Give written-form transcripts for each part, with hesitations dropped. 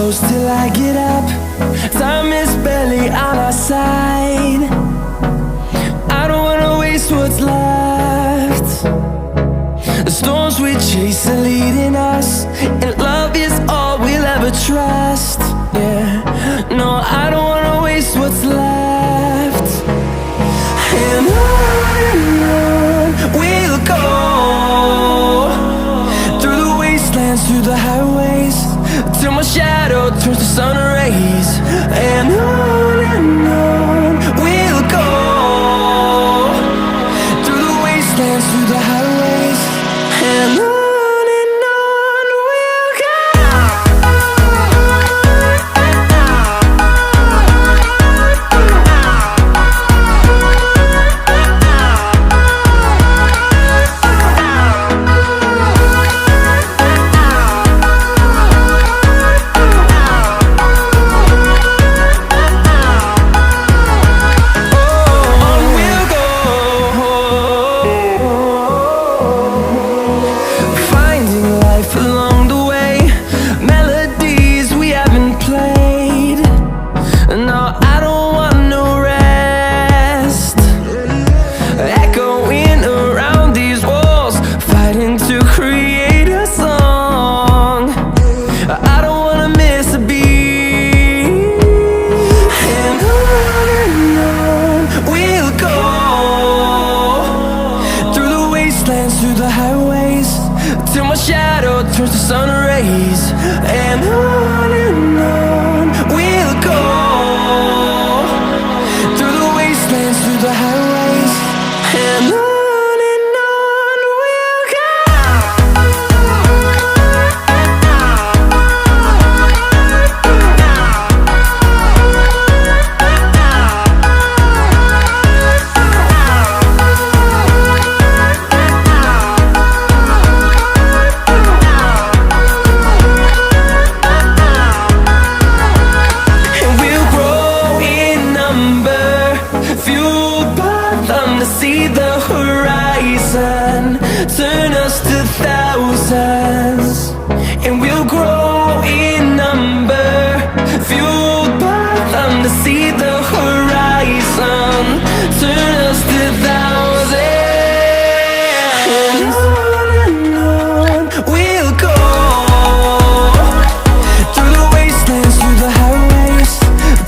close till I get up. Time is barely on our side. I don't wanna waste what's left. The storms we chase are leading us, and love is all we'll ever trust. Yeah, no, I don't wanna waste what's left. And on we'll go, through the wastelands, through the highways, till my shadow turns to sun rays. And on we'll go, through the wastelands, through the highways, and on we'll go. Through the highways, till my shadow turns to sun rays. And on we'll go, through the wastelands, through the highways, and on we'll go. See the horizon, turn us to thousands, and we'll grow in number, fueled by them to see the horizon, turn us to thousands. And on we'll go, through the wastelands, through the highways,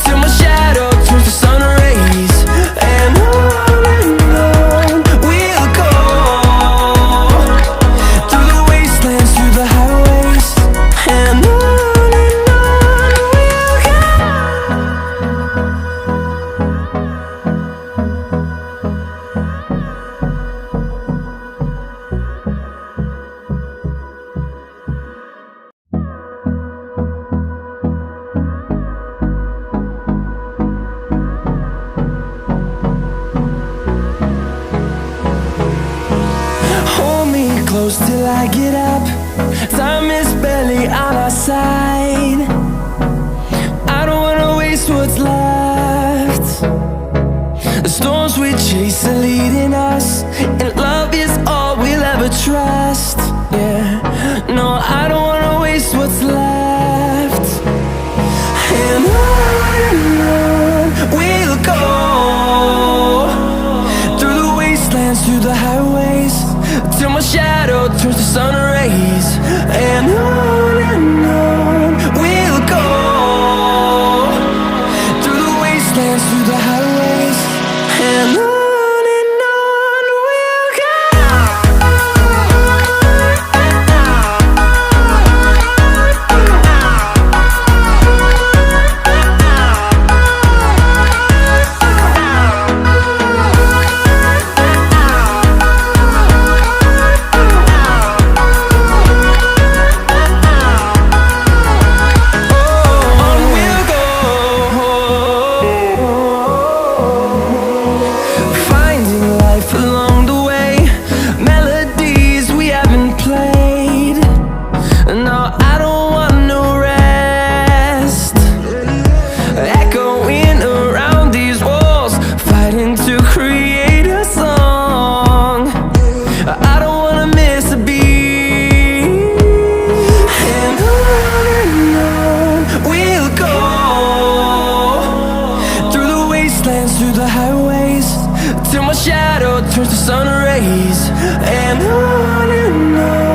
till my shadow turns to sun rays. And close till I get up. Time is barely on our side. I don't wanna waste what's left. The storms we chase are leading us, and love is all we'll ever trust. Yeah, no, I don't wanna waste what's left. And on we'll go, through the wastelands, through the highways, till my shadow turns to sun rays. And on we'll go, through the wastelands, through the highways, and on we'll go. On we'll go, till my shadow turns to sun rays. And on